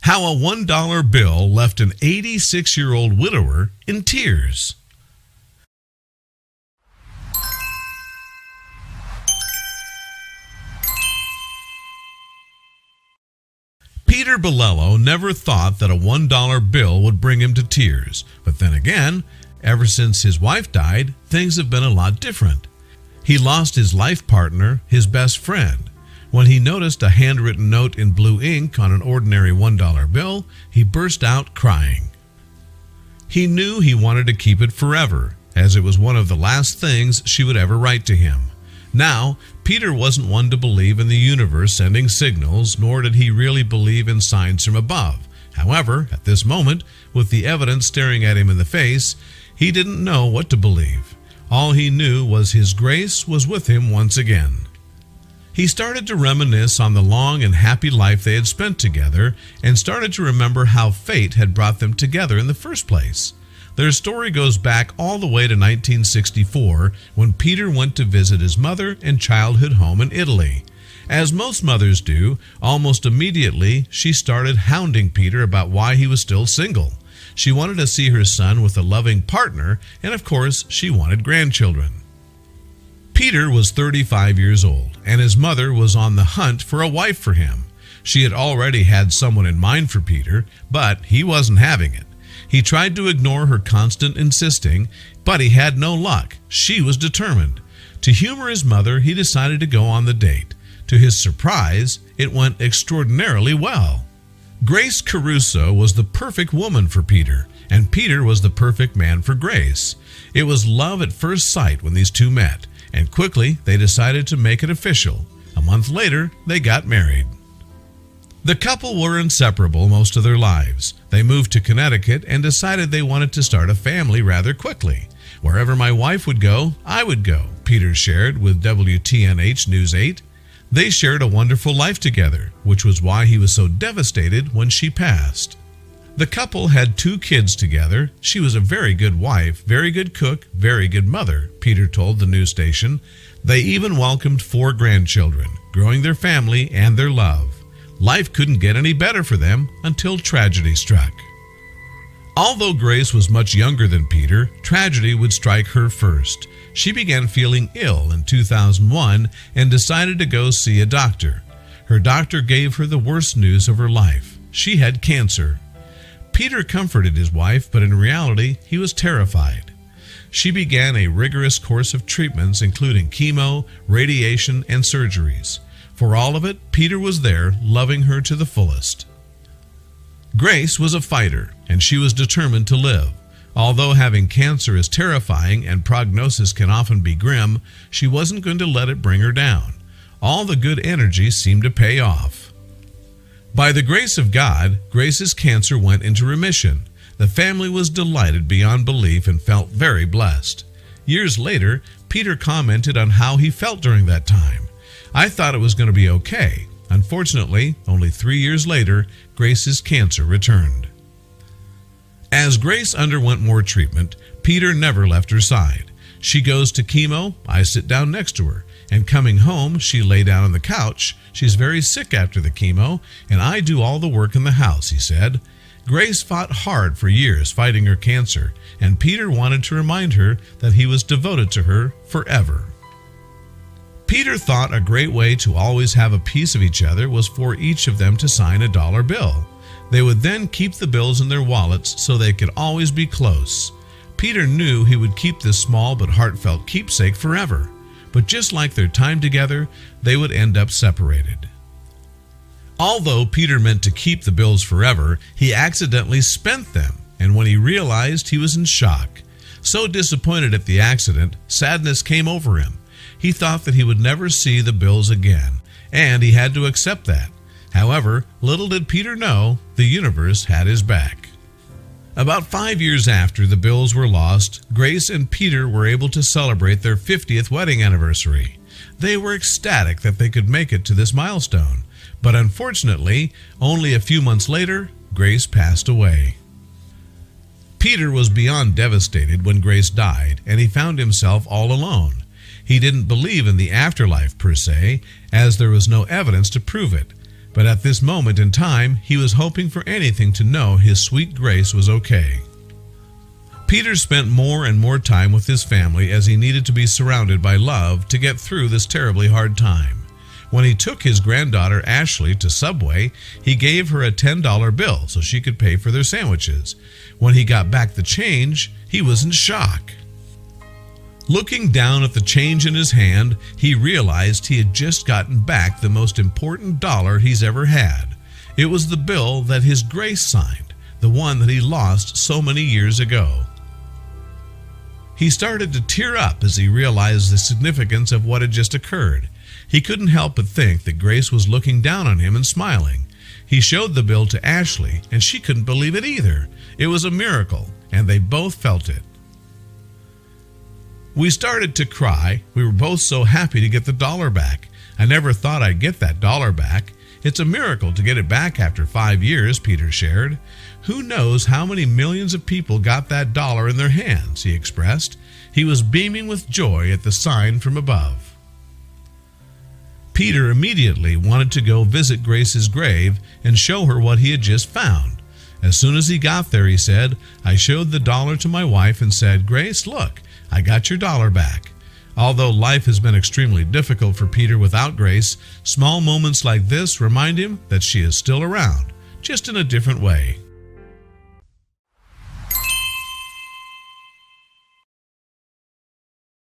How a $1 bill left an 86-year-old widower in tears. Peter Bilello never thought that a $1 bill would bring him to tears. But then again, ever since his wife died, things have been a lot different. He lost his life partner, his best friend. When he noticed a handwritten note in blue ink on an ordinary $1 bill, he burst out crying. He knew he wanted to keep it forever, as it was one of the last things she would ever write to him. Now, Peter wasn't one to believe in the universe sending signals, nor did he really believe in signs from above. However, at this moment, with the evidence staring at him in the face, he didn't know what to believe. All he knew was his grace was with him once again. He started to reminisce on the long and happy life they had spent together and started to remember how fate had brought them together in the first place. Their story goes back all the way to 1964 when Peter went to visit his mother and childhood home in Italy. As most mothers do, almost immediately she started hounding Peter about why he was still single. She wanted to see her son with a loving partner, and of course she wanted grandchildren. Peter was 35 years old, and his mother was on the hunt for a wife for him. She had already had someone in mind for Peter, but he wasn't having it. He tried to ignore her constant insisting, but he had no luck. She was determined. To humor his mother, he decided to go on the date. To his surprise, it went extraordinarily well. Grace Caruso was the perfect woman for Peter, and Peter was the perfect man for Grace. It was love at first sight when these two met, and quickly they decided to make it official. A month later, they got married. The couple were inseparable most of their lives. They moved to Connecticut and decided they wanted to start a family rather quickly. Wherever my wife would go, I would go, Peter shared with WTNH News 8. They shared a wonderful life together, which was why he was so devastated when she passed. The couple had 2 kids together. She was a very good wife, very good cook, very good mother, Peter told the news station. They even welcomed 4 grandchildren, growing their family and their love. Life couldn't get any better for them until tragedy struck. Although Grace was much younger than Peter, tragedy would strike her first. She began feeling ill in 2001 and decided to go see a doctor. Her doctor gave her the worst news of her life. She had cancer. Peter comforted his wife, but in reality, he was terrified. She began a rigorous course of treatments, including chemo, radiation, and surgeries. For all of it, Peter was there, loving her to the fullest. Grace was a fighter, and she was determined to live. Although having cancer is terrifying and prognosis can often be grim, she wasn't going to let it bring her down. All the good energy seemed to pay off. By the grace of God, Grace's cancer went into remission. The family was delighted beyond belief and felt very blessed. Years later, Peter commented on how he felt during that time. I thought it was going to be okay. Unfortunately, only 3 years later, Grace's cancer returned. As Grace underwent more treatment, Peter never left her side. She goes to chemo, I sit down next to her, and coming home, she lay down on the couch. She's very sick after the chemo, and I do all the work in the house, he said. Grace fought hard for years fighting her cancer, and Peter wanted to remind her that he was devoted to her forever. Peter thought a great way to always have a piece of each other was for each of them to sign a dollar bill. They would then keep the bills in their wallets so they could always be close. Peter knew he would keep this small but heartfelt keepsake forever. But just like their time together, they would end up separated. Although Peter meant to keep the bills forever, he accidentally spent them, and when he realized, he was in shock. So disappointed at the accident, sadness came over him. He thought that he would never see the bills again, and he had to accept that. However, little did Peter know, the universe had his back. About 5 years after the bills were lost, Grace and Peter were able to celebrate their 50th wedding anniversary. They were ecstatic that they could make it to this milestone, but unfortunately, only a few months later, Grace passed away. Peter was beyond devastated when Grace died, and he found himself all alone. He didn't believe in the afterlife per se, as there was no evidence to prove it. But at this moment in time, he was hoping for anything to know his sweet Grace was okay. Peter spent more and more time with his family as he needed to be surrounded by love to get through this terribly hard time. When he took his granddaughter Ashley to Subway, he gave her a $10 bill so she could pay for their sandwiches. When he got back the change, he was in shock. Looking down at the change in his hand, he realized he had just gotten back the most important dollar he's ever had. It was the bill that his Grace signed, the one that he lost so many years ago. He started to tear up as he realized the significance of what had just occurred. He couldn't help but think that Grace was looking down on him and smiling. He showed the bill to Ashley, and she couldn't believe it either. It was a miracle, and they both felt it. We started to cry. We were both so happy to get the dollar back. I never thought I'd get that dollar back. It's a miracle to get it back after 5 years, Peter shared. Who knows how many millions of people got that dollar in their hands, he expressed. He was beaming with joy at the sign from above. Peter immediately wanted to go visit Grace's grave and show her what he had just found. As soon as he got there, he said, I showed the dollar to my wife and said, Grace, look, I got your dollar back. Although life has been extremely difficult for Peter without Grace, small moments like this remind him that she is still around, just in a different way.